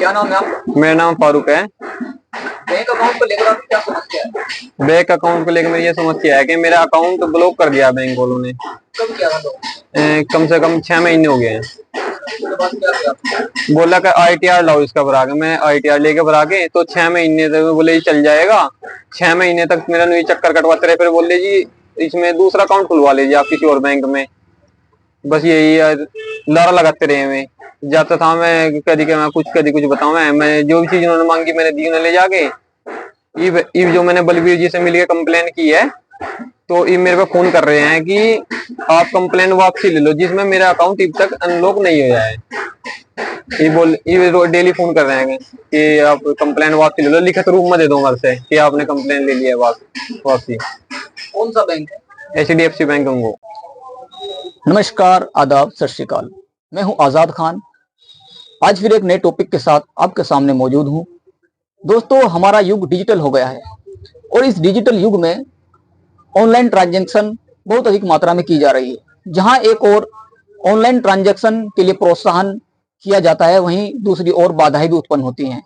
क्या नाम है आपका? मेरा नाम फारूक है। बैंक अकाउंट को लेकर आपकी क्या समस्या है? बैंक अकाउंट को लेकर मेरी ये समस्या है कि मेरा अकाउंट ब्लॉक कर दिया बैंक वालों ने। कब किया था तो? कम से कम 6 महीने हो गए हैं। उसके बाद क्या किया? बोला कि ITR लाओ इसका भरा के। मैं ITR लेके भरा के तो 6 महीने तक बोले जी चल जाएगा। 6 महीने तक मेरा नहीं चक्कर कटवाते रहे। फिर बोले जी इसमें दूसरा अकाउंट खुलवा लीजिए आप किसी और बैंक में। बस यही यार लारा लगाते रहे। मैं जाता था, मैं कभी के मैं कुछ बताऊं। मैं जो भी चीज उन्होंने मांगी मैंने दी उन्हें ले जाके। इव जो मैंने बलबीर जी से मिलकर कंप्लेन की है तो ये मेरे पे फोन कर रहे हैं कि आप कंप्लेन वापसी ले लो, जिसमें मेरा अकाउंट अब तक अनलॉक नहीं हुआ है। ये डेली फोन कर रहे हैं कि आप कंप्लेन वापसी ले लो, लिखित रूप में दे दो घर से कि आपने कंप्लेन ले लिया वापसी। कौन सा बैंक है? HDFC बैंक होंगे। नमस्कार, आदाब, सत श्री अकाल। मैं हूं आजाद खान। आज फिर एक नए टॉपिक के साथ आपके सामने मौजूद हूं। दोस्तों, हमारा युग डिजिटल हो गया है और इस डिजिटल युग में ऑनलाइन ट्रांजैक्शन बहुत अधिक मात्रा में की जा रही है। जहां एक और ऑनलाइन ट्रांजैक्शन के लिए प्रोत्साहन किया जाता है, वहीं दूसरी ओर बाधाएं भी उत्पन्न होती हैं।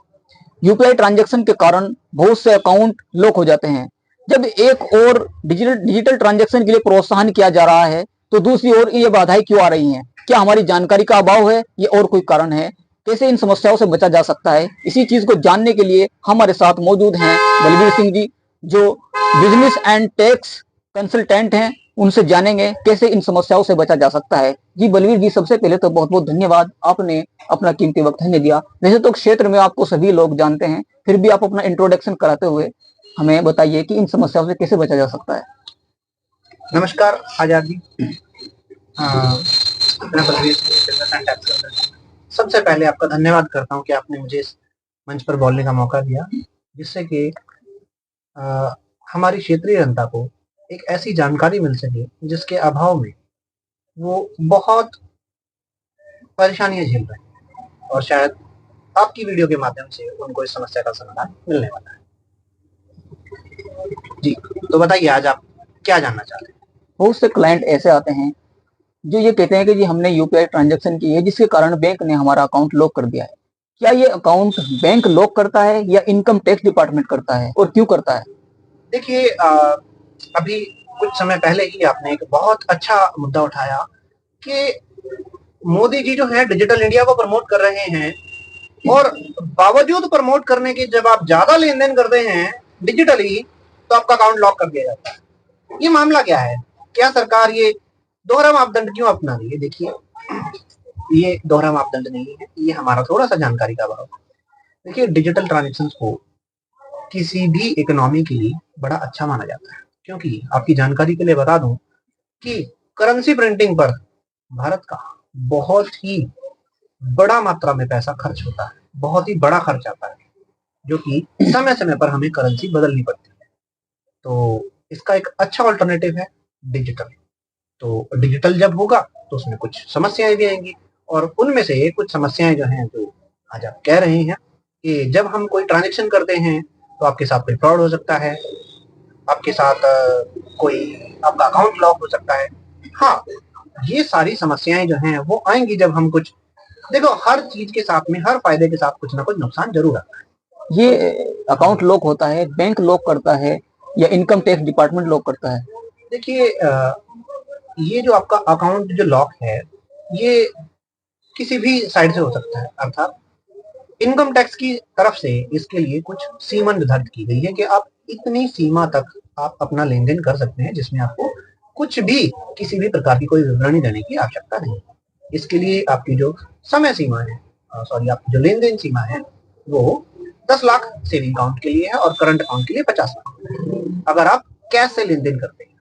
UPI ट्रांजैक्शन के कारण बहुत से अकाउंट लॉक हो जाते हैं। जब एक और डिजिटल ट्रांजैक्शन के लिए प्रोत्साहन किया जा रहा है तो दूसरी ओर ये बाधाएं क्यों आ रही हैं? क्या हमारी जानकारी का अभाव है या और कोई कारण है? कैसे इन समस्याओं से बचा जा सकता है? इसी चीज को जानने के लिए हमारे साथ मौजूद हैं बलबीर सिंह जी, जो बिजनेस एंड टैक्स कंसल्टेंट हैं। उनसे जानेंगे कैसे इन समस्याओं से बचा जा सकता है। जी बलबीर जी, सबसे पहले तो बहुत बहुत धन्यवाद, आपने अपना कीमती वक्त हमें दिया। वैसे तो क्षेत्र में आपको सभी लोग जानते हैं, फिर भी आप अपना इंट्रोडक्शन कराते हुए हमें बताइए कि इन समस्याओं से कैसे बचा जा सकता है। नमस्कार आजाद जी। मैं बलबीर सिंह। सबसे पहले आपका धन्यवाद करता हूं कि आपने मुझे इस मंच पर बोलने का मौका दिया, जिससे कि हमारी क्षेत्रीय जनता को एक ऐसी जानकारी मिल सके जिसके अभाव में वो बहुत परेशानियां झेल रहे हैं और शायद आपकी वीडियो के माध्यम से उनको इस समस्या का समाधान मिलने वाला है। जी, तो बताइए आज आप क्या जानना चाहते हैं? बहुत से क्लाइंट ऐसे आते हैं जो ये कहते हैं कि जी हमने UPI ट्रांजैक्शन की है जिसके कारण बैंक ने हमारा अकाउंट लॉक कर दिया है। क्या ये अकाउंट बैंक लॉक करता है या इनकम टैक्स डिपार्टमेंट करता है, और क्यों करता है? देखिए, अभी कुछ समय पहले ही आपने एक बहुत अच्छा मुद्दा उठाया कि मोदी जी जो है डिजिटल इंडिया को प्रमोट कर रहे हैं, और बावजूद प्रमोट करने के जब आप ज्यादा लेन देन करते हैं डिजिटली तो आपका अकाउंट लॉक कर दिया जाता है। ये मामला क्या है? क्या सरकार ये दोहरा मापदंड क्यों अपना रही है? देखिए, ये दोहरा मापदंड नहीं है, ये हमारा थोड़ा सा जानकारी का अभाव है। देखिए, डिजिटल ट्रांजेक्शन को किसी भी इकोनॉमी के लिए बड़ा अच्छा माना जाता है, क्योंकि आपकी जानकारी के लिए बता दूं कि करेंसी प्रिंटिंग पर भारत का बहुत ही बड़ा मात्रा में पैसा खर्च होता है, बहुत ही बड़ा खर्च आता है, जो कि समय समय पर हमें करेंसी बदलनी पड़ती है। तो इसका एक अच्छा ऑल्टरनेटिव है डिजिटल। तो डिजिटल जब होगा तो उसमें कुछ समस्याएं भी आएंगी, और उनमें से कुछ समस्याएं जो हैं जो आज आप कह रहे हैं कि जब हम कोई ट्रांजेक्शन करते हैं तो आपके साथ कोई फ्रॉड हो सकता है, आपके साथ कोई आपका अकाउंट लॉक हो सकता है। हाँ, ये सारी समस्याएं जो हैं वो आएंगी जब हम कुछ, देखो, हर चीज के साथ में, हर फायदे के साथ कुछ ना कुछ नुकसान जरूर आता है। ये अकाउंट लॉक होता है, बैंक लॉक करता है या इनकम टैक्स डिपार्टमेंट लॉक करता है? देखिए, ये जो आपका अकाउंट जो लॉक है ये किसी भी साइड से हो सकता है, अर्थात इनकम टैक्स की तरफ से इसके लिए कुछ सीमा निर्धारित की गई है कि आप इतनी सीमा तक आप अपना लेन देन कर सकते हैं जिसमें आपको कुछ भी, किसी भी प्रकार की कोई विवरणी देने की आवश्यकता नहीं। इसके लिए आपकी जो समय सीमा है, आपकी जो लेन देन सीमा है वो 10 लाख सेविंग अकाउंट के लिए है और करंट अकाउंट के लिए 50 लाख। अगर आप कैश से लेन देन करते हैं,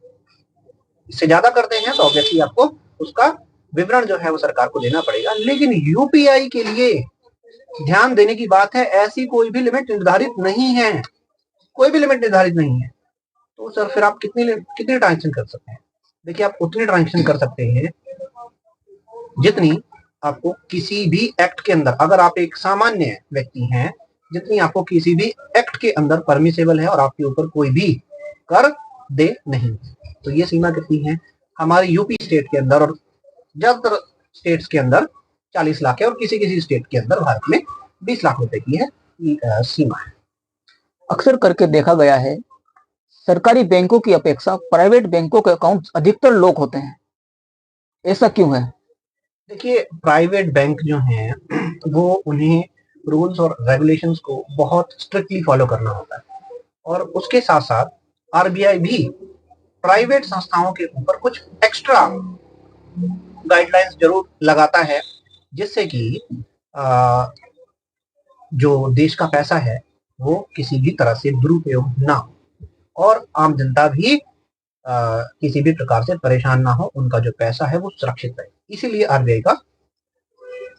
इससे ज्यादा करते हैं तो ऑब्वियसली आपको उसका विवरण जो है वो सरकार को देना पड़ेगा। लेकिन UPI के लिए ध्यान देने की बात है, ऐसी कोई भी लिमिट निर्धारित नहीं है, कोई भी लिमिट निर्धारित नहीं है। तो सर फिर आप कितनी ट्रांजेक्शन कर सकते हैं? देखिए, आप उतनी ट्रांजेक्शन कर सकते हैं जितनी आपको किसी भी एक्ट के अंदर, अगर आप एक सामान्य व्यक्ति हैं, जितनी आपको किसी भी एक्ट के अंदर परमिसेबल है और आपके ऊपर कोई भी कर दे नहीं। तो ये सीमा कितनी है? हमारे यूपी स्टेट के अंदर और ज्यादातर स्टेट्स के अंदर 40 लाख है, और किसी किसी स्टेट के अंदर भारत में 20 लाख रुपए की है सीमा है। अक्सर करके देखा गया है सरकारी बैंकों की अपेक्षा प्राइवेट बैंकों के अकाउंट अधिकतर लॉक होते हैं, ऐसा क्यों है? देखिए, प्राइवेट बैंक जो हैं वो उन्हें रूल्स और रेगुलेशंस को बहुत स्ट्रिक्टली फॉलो करना होता है, और उसके साथ साथ आरबीआई भी प्राइवेट संस्थाओं के ऊपर कुछ एक्स्ट्रा गाइडलाइंस जरूर लगाता है, जिससे कि जो देश का पैसा है वो किसी भी तरह से दुरुपयोग ना हो और आम जनता भी किसी भी प्रकार से परेशान ना हो, उनका जो पैसा है वो सुरक्षित रहे। इसीलिए आरबीआई का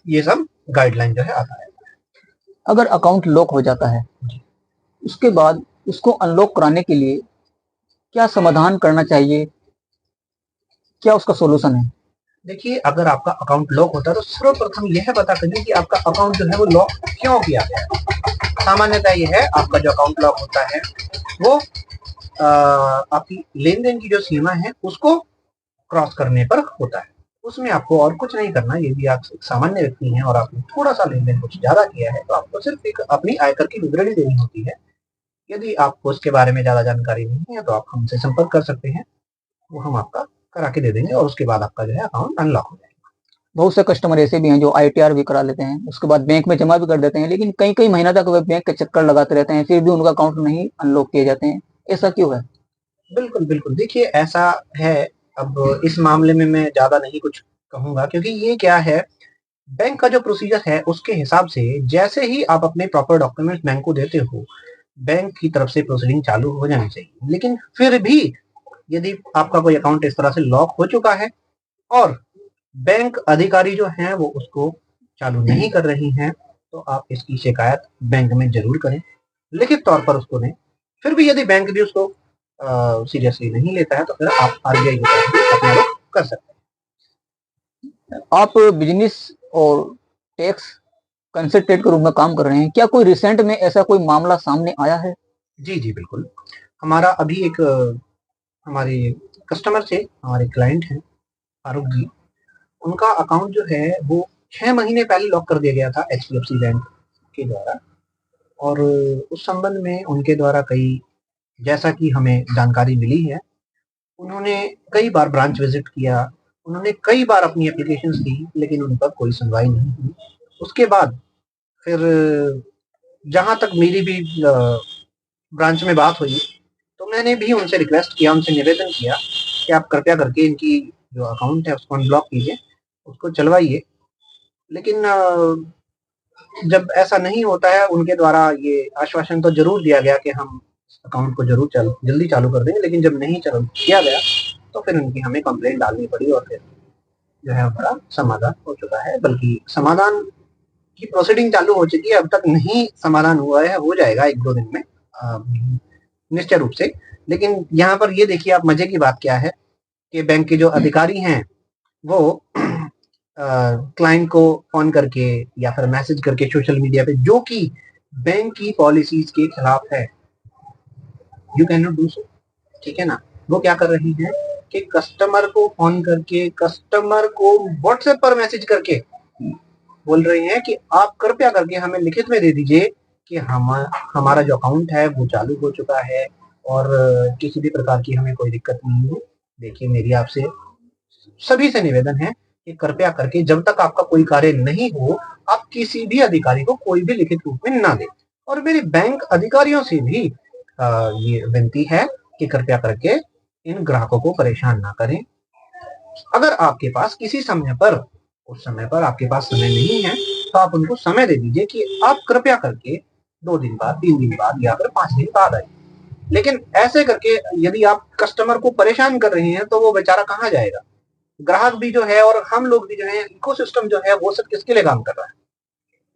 ये सब गाइडलाइन जो है आता है। अगर अकाउंट लॉक हो जाता है उसके बाद उसको अनलॉक कराने के लिए क्या समाधान करना चाहिए, क्या उसका सॉल्यूशन है? देखिए, अगर आपका अकाउंट लॉक होता है तो सर्वप्रथम यह पता करिए कि आपका अकाउंट जो है वो लॉक क्यों किया गया है। सामान्यतः यह है, आपका जो अकाउंट लॉक होता है वो आपकी लेन देन की जो सीमा है उसको क्रॉस करने पर होता है। उसमें आपको और कुछ नहीं करना। यदि आप एक सामान्य व्यक्ति हैं और आपने थोड़ा सा लेन देन कुछ ज्यादा किया है तो आपको सिर्फ एक अपनी आयकर की विवरणी देनी होती है। यदि आपको उसके बारे में ज्यादा जानकारी नहीं है तो आप हमसे संपर्क कर सकते हैं, वो हम आपका करा के दे देंगे और उसके बाद आपका जो है अकाउंट अनलॉक हो जाएगा। बहुत से कस्टमर ऐसे भी हैं जो आईटीआर भी करा लेते हैं, उसके बाद बैंक में जमा भी कर देते हैं, लेकिन कई कई महीना तक वे बैंक के चक्कर लगाते रहते हैं, फिर भी उनका अकाउंट नहीं अनलॉक किए जाते हैं, ऐसा क्यों है? बिल्कुल बिल्कुल, देखिए ऐसा है। अब इस मामले में मैं ज्यादा नहीं कुछ कहूंगा, क्योंकि ये क्या है, बैंक का जो प्रोसीजर है उसके हिसाब से जैसे ही आप अपने प्रॉपर डॉक्यूमेंट्स बैंक को देते हो, बैंक की तरफ से प्रोसीडिंग चालू हो जानी चाहिए। लेकिन फिर भी यदि आपका कोई अकाउंट इस तरह से लॉक हो चुका है और बैंक अधिकारी जो हैं वो उसको चालू नहीं कर रही हैं, तो आप इसकी शिकायत बैंक में जरूर करें, लिखित तौर पर उसको दें। फिर भी यदि बैंक भी उसको सीरियसली नहीं लेता है तो फिर आप आरबीआई की तरफ भी अपना रुख कर सकते हैं। आप बिजनेस और टैक्स कंसल्टेंट के रूप में काम कर रहे हैं, क्या कोई रिसेंट में ऐसा कोई मामला सामने आया है? जी जी बिल्कुल। हमारा अभी एक हमारे कस्टमर से, हमारे क्लाइंट हैं फारूक जी, उनका अकाउंट जो है वो 6 महीने पहले लॉक कर दिया गया था एचडीएफसी बैंक के द्वारा, और उस संबंध में उनके द्वारा कई, जैसा कि हमें जानकारी मिली है, उन्होंने कई बार ब्रांच विजिट किया, उन्होंने कई बार अपनी एप्लीकेशंस दी, लेकिन उन पर कोई सुनवाई नहीं हुई। उसके बाद फिर जहां तक मेरी भी ब्रांच में बात हुई तो मैंने भी उनसे रिक्वेस्ट किया, उनसे निवेदन किया कि आप कृपया करके इनकी जो अकाउंट है उसको अनब्लॉक कीजिए, उसको चलवाइए। लेकिन जब ऐसा नहीं होता है, उनके द्वारा ये आश्वासन तो जरूर दिया गया कि हम अकाउंट को जरूर जल्दी चालू कर देंगे, लेकिन जब नहीं चालू किया गया तो फिर उनकी हमें कंप्लेंट डालनी पड़ी और फिर जो है बड़ा समाधान हो चुका है। बल्कि समाधान की प्रोसीडिंग चालू हो चुकी है, अब तक नहीं समाधान हुआ है, हो जाएगा 1-2 दिन में निश्चित रूप से। लेकिन यहाँ पर ये देखिए आप, मजे की बात क्या है कि बैंक के जो अधिकारी हैं वो क्लाइंट को फोन करके या फिर मैसेज करके सोशल मीडिया पे, जो कि बैंक की पॉलिसीज के खिलाफ है, you can not do so, ठीक है ना, वो क्या कर रही हैं कि कस्टमर को फोन करके, कस्टमर को व्हाट्सएप पर मैसेज करके बोल रही हैं कि आप कृपया करके हमें लिखित में दे दीजिए कि हमारा जो अकाउंट है वो चालू हो चुका है और किसी भी प्रकार की हमें कोई दिक्कत नहीं है। देखिए, मेरी आपसे सभी से निवेदन है कि कृपया करके जब तक आपका कोई कार्य नहीं हो, आप किसी भी अधिकारी को कोई भी लिखित रूप में ना दें। और मेरी बैंक अधिकारियों से भी ये विनती है कि कृपया करके इन ग्राहकों को परेशान ना करें। अगर आपके पास किसी समय पर, उस समय पर आपके पास समय नहीं है तो आप उनको समय दे दीजिए कि आप कृपया करके 2 दिन बाद, 3 दिन बाद या फिर 5 दिन बाद आए। लेकिन ऐसे करके यदि आप कस्टमर को परेशान कर रहे हैं तो वो बेचारा कहाँ जाएगा? ग्राहक भी जो है और हम लोग भी जो है, इकोसिस्टम जो है वो सब किसके लिए काम कर रहा है?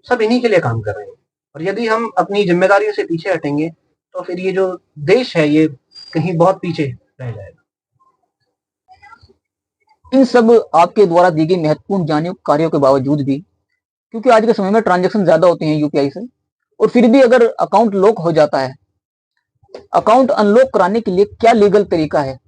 सब इन्हीं के लिए काम कर रहे हैं। और यदि हम अपनी जिम्मेदारियों से पीछे हटेंगे तो फिर ये जो देश है ये कहीं बहुत पीछे रह जाएगा। इन सब आपके द्वारा दी गई महत्वपूर्ण जानकारियों के बावजूद भी, क्योंकि आज के समय में ट्रांजैक्शन ज्यादा होते हैं यूपीआई से, और फिर भी अगर अकाउंट लॉक हो जाता है, अकाउंट अनलॉक कराने के लिए क्या लीगल तरीका है?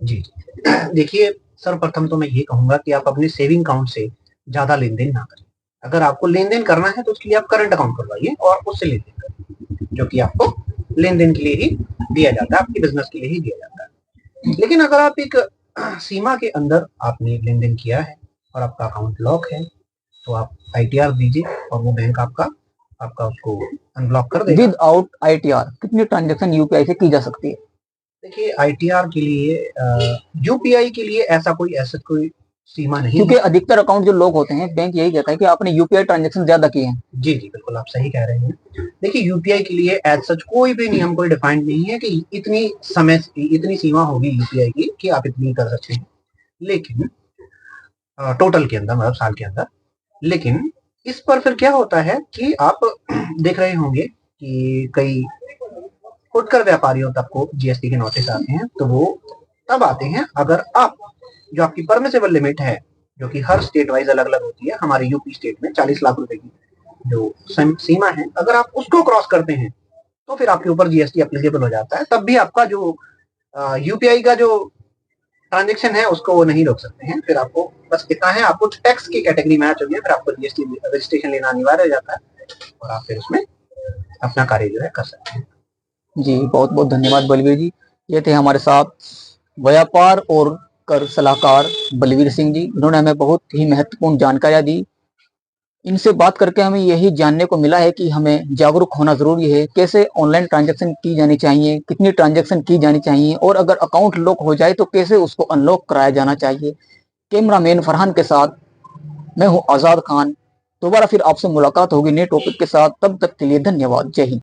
जी, देखिए सर्वप्रथम तो मैं ये कहूंगा कि आप अपने सेविंग अकाउंट से ज्यादा लेन देन ना करें। अगर आपको लेन देन करना है तो उसके लिए आप करंट अकाउंट खुलवाइए और उससे लेन देन करिए, जो कि आपको लेन देन के लिए ही दिया जाता है, आपकी बिजनेस के लिए ही दिया जाता है। लेकिन अगर आप एक सीमा के अंदर आपने लेन देन किया है और आपका अकाउंट लॉक है, तो आप ITR दीजिए और वो बैंक आपका उसको अनब्लॉक कर देगा। विदाउट ITR कितनी ट्रांजेक्शन यूपीआई से की जा सकती है? देखिए, ITR के लिए UPI के लिए ऐसा कोई सीमा नहीं क्योंकि है। अधिकतर अकाउंट जो लोग होते हैं, बैंक यही कहता है कि आपने यूपीआई ट्रांजेक्शन ज्यादा किए हैं। जी जी, बिल्कुल आप सही कह रहे हैं। देखिए, UPI के लिए एज सच कोई भी नियम कोई डिफाइंड नहीं है कि इतनी सीमा होगी UPI की कि आप इतनी कर सकते हैं, लेकिन टोटल के अंदर, मतलब साल के अंदर। लेकिन इस पर फिर क्या होता है कि आप देख रहे होंगे कि कई फुटकर व्यापारियों तक को GST के नोटिस आते हैं, तो वो तब आते हैं अगर आप जो आपकी परमिसेबल लिमिट है, जो कि हर स्टेट वाइज अलग अलग होती है। हमारे यूपी स्टेट में 40 लाख रुपए की जो सीमा है, अगर आप उसको क्रॉस करते हैं तो फिर आपके ऊपर GST एप्लीकेबल हो जाता है। तब भी आपका जो UPI का जो ट्रांजेक्शन है उसको वो नहीं रोक सकते हैं। फिर आपको बस इतना है, आपको टैक्स की कैटेगरी में आ चुकी है, फिर आपको GST रजिस्ट्रेशन लेना अनिवार्य हो जाता है और आप फिर उसमें अपना कार्य जो है कर सकते हैं। जी, बहुत बहुत धन्यवाद बलवीर जी। ये थे हमारे साथ व्यापार और कर सलाहकार बलवीर सिंह जी। इन्होंने हमें बहुत ही महत्वपूर्ण जानकारियां दी। इनसे बात करके हमें यही जानने को मिला है कि हमें जागरूक होना जरूरी है, कैसे ऑनलाइन ट्रांजैक्शन की जानी चाहिए, कितनी ट्रांजैक्शन की जानी चाहिए, और अगर अकाउंट लॉक हो जाए तो कैसे उसको अनलॉक कराया जाना चाहिए। कैमरामैन फरहान के साथ मैं हूं आजाद खान। दोबारा फिर आपसे मुलाकात होगी नए टॉपिक के साथ। तब तक के लिए धन्यवाद। जय हिंद।